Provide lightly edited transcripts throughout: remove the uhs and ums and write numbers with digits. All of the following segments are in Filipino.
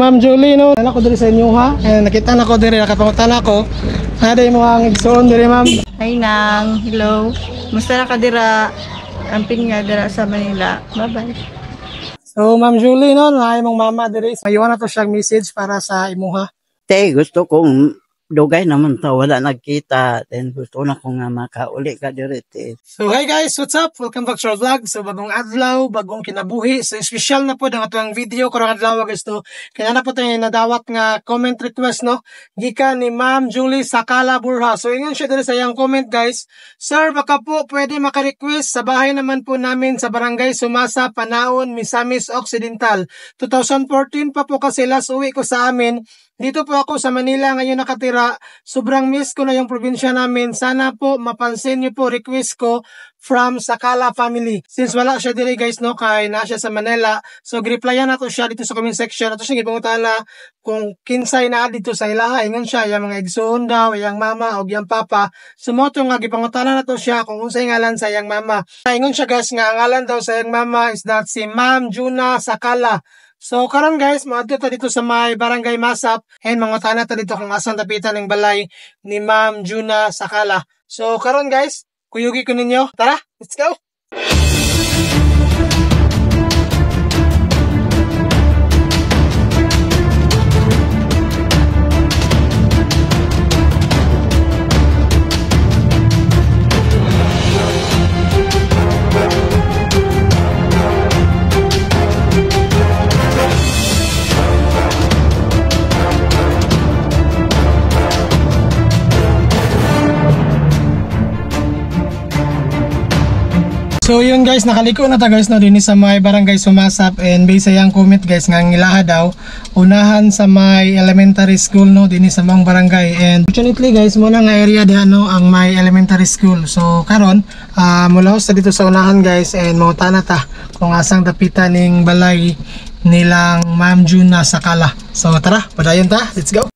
Ma'am Julie, no, ako diri sa inyo ha. Nakita na ko diri, nakapangutan ako. Ada mo ang igsoon diri, ma'am. Hi nang, hello. Musta na ka dira? Amping nga dira sa Manila. Bye-bye. So, Ma'am Julie, no, naay mong mama diri. Mayuwan na to siyang message para sa imuha. Te, gusto kong dugay naman ta wala nagkita, then gusto na ko nga makauli ka direte. So hi guys, what's up? Welcome back to our vlog. So bagong adlaw, bagong kinabuhi. So special na po ang atong video karong adlaw guys to. Kaya na po tayo nadawat nga comment request no. Gikan ni Ma'am Julie Sakala Burha. So ingon siya diri sa iyang comment guys. Sir, baka po pwede maka-request sa bahay naman po namin sa Barangay Sumasa, Panaon, Misamis Occidental. 2014 pa po kasi last uwi ko sa amin. Dito po ako sa Manila ngayon nakatira. Sobrang miss ko na yung probinsya namin. Sana po mapansin niyo po request ko from Sakala family. Since wala siya diri guys no, kay na siya sa Manila. So replyan na to siya dito sa comment section. Ato siya gipangutan na kung kinsay na dito sa ilaha. Ingon siya yung mga igsoon daw, yung mama o yung papa. Sumoto nga gipangutan na to siya kung unsay ngalan sa yung mama. Ingon siya guys nga ang ngalan daw sa yung mama is that si Ma'am Juna Sakala. So karon guys, maadto ta dito sa may Barangay Masap and mangutana ta dito kung asang tapitan ng balay ni Ma'am Juna Sakala. So karon guys, kuyugi ko ninyo. Tara, let's go. So yun guys, nakaliko na ta guys no din sa may Barangay Sumasap and based sa yang comment guys nga ang ilaha daw unahan sa may elementary school no din sa mga barangay and fortunately guys mo na nga area diha no ang may elementary school. So karon mula sa dito sa unahan guys and mangutana ta kung asang dapitan ning balay nilang Ma'am Juna Sakala. So tara, padayon ta. Let's go.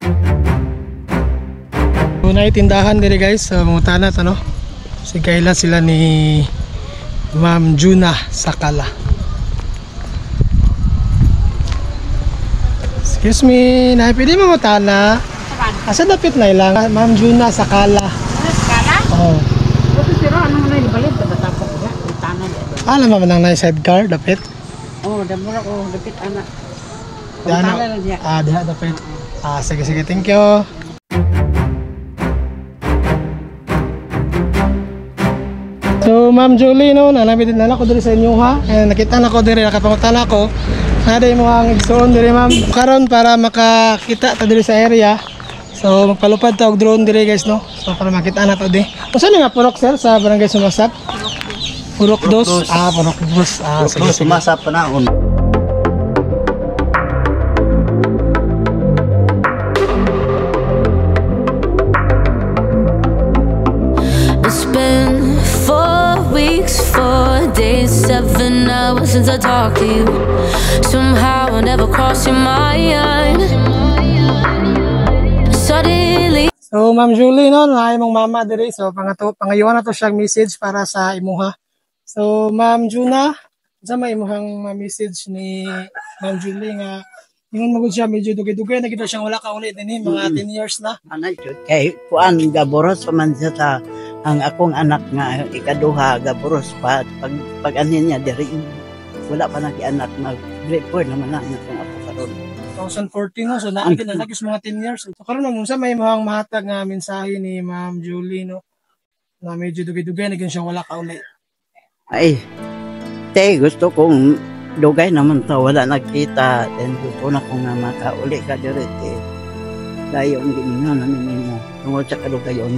Unay tindahan diri guys. So mangutana ta no. Si kaila sila ni Ma'am Juna Sakala. Excuse me, pwede mo matana? Asa dapit na ilang? Ma'am Juna Sakala. Sakala? Oo. Ito sira, ano mo na yung balit? Tatatapok ko na, tanah na. Alam mo nang na sidecar, dapit? Oo, damura ko, dapit anak. Tanah lang niya. Diha dapit. Sige, thank you. So Ma'am Julie no, nanabitin na ako diri sa inyo ha. Nakita na ko diri, nakapangutan ako. Ada mo ang igsoon diri ma'am. Karon para makakita ta diri sa area. So magpalupad ta og drone diri guys no. So para makita na to di. Usa ni nga purok sir sa Barangay Sumasap? Purok 2. Purok 2. Sige, Sumasap Panaon. Weeks, 4 days, 7 hours since I talked to you. Somehow I never crossed your mind. Suddenly. So Ma'am Julie no, naay mong mama diri. So pangayuan na to siyang message para sa imuha. So Ma'am Juna, sa may imuhang message ni Ma'am Julie nga ingon magud siya medyo dugay-dugay na kita siyang wala ka ulit dinhi mga 10 years na. Anay jud kay kuan gaboros pa man siya ta ang akong anak nga ikaduha gaboros pa pag anin niya diri wala pa nagi-anak na grade 4 naman na akong apo karon 2014 no, so naagid na nagis mga 10 years. So karon naman sa may mahang mahatag nga mensahe ni Ma'am Julie no na medyo dugay-dugay na siya wala ka ulit. Ay te gusto kong dugay naman ta wala nagkita, then gusto na ko nga makauli ka direte dayon giningon na nimo tungod sa kadugayon.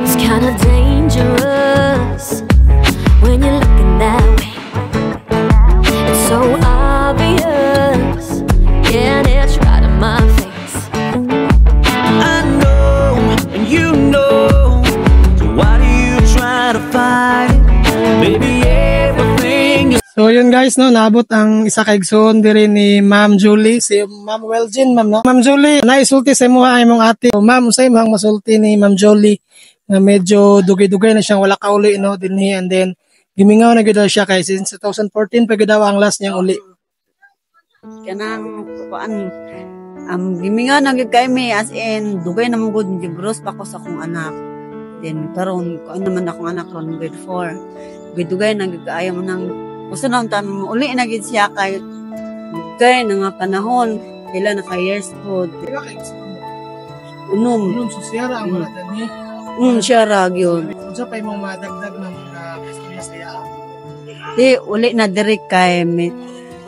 It's kind of dangerous when you're looking that way. It's so obvious. Yeah, it's right in my face. I know, and you know. So why do you try to fight it? Maybe everything is. So yun guys, no, naabot ang isa ka igsoon diri ni Ma'am Julie, si Ma'am Weljin, ma'am, no. Ma'am Julie, naisulti sa imo ay mong ate. So, ma'am, sa imong masulti ni Ma'am Julie na medyo dugay-dugay na siyang wala kauli, no, dinhi, and then gimingaw na gyud daw siya kay since 2014 pa gyud daw ang last niyang uli. Kanang kuan gimingaw na gyud kay me, as in dugay na mo gud gibros pa ko sa akong anak. Then karon kuan naman akong anak ron grade 4. Dugay na gyud kaayo mo nang usa na tan uli na gyud siya kay nga panahon ila na ka years po. Unong susyara ang wala tani. Siya ra gyud. Unsa pa imong madagdag ng mga istorya sa iya? Di uli na diri kay me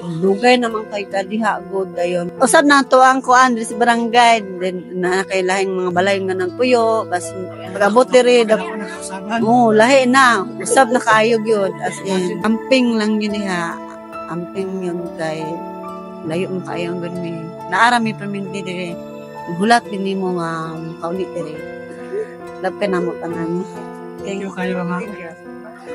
dugay naman kay kadiha god dayon. Usab na to ang kuan diri sa barangay, then na kay lahing mga balay nga ng puyo, bas pagabot diri lahi na. Usab na kaayo gyud, as in amping lang yun diha. Amping yun kay layo mo kaayo gud mi. Naara mi permanente diri. Hulat din nimo nga kauli diri. Love ka na mo tanan. Thank you kayo, ma'am.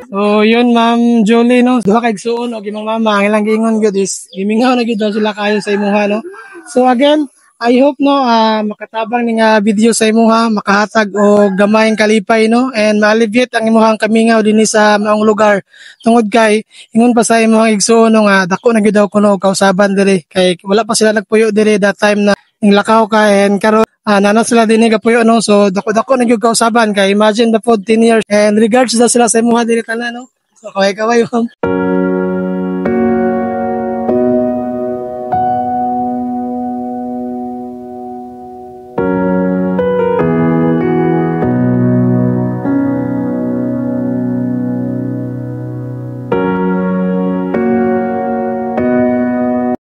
So, yun, Ma'am Jolie, no? Duha kay igsuon o gimong mama, ang ilang giingon gyud is gimingaw na gyud daw sila kayo sa imuha, no? So, again, I hope, no, makatabang ni nga video sa imuha, makahatag o gamayng kalipay, no? And ma-alleviate ang imuhang kamingaw dinhi sa maong lugar. Tungod kay, ingon pa sa imuhang igsuon, no, nga, dako na gyud daw kuno kausaban diri. Kay wala pa sila nagpuyo diri that time na lakaw ka, and karon nana sila din gapuyo, no, so dako na gyud kausaban kay imagine the 10 years, and regards daw sila sa imuha diri tanan, no, so kaway ma'am.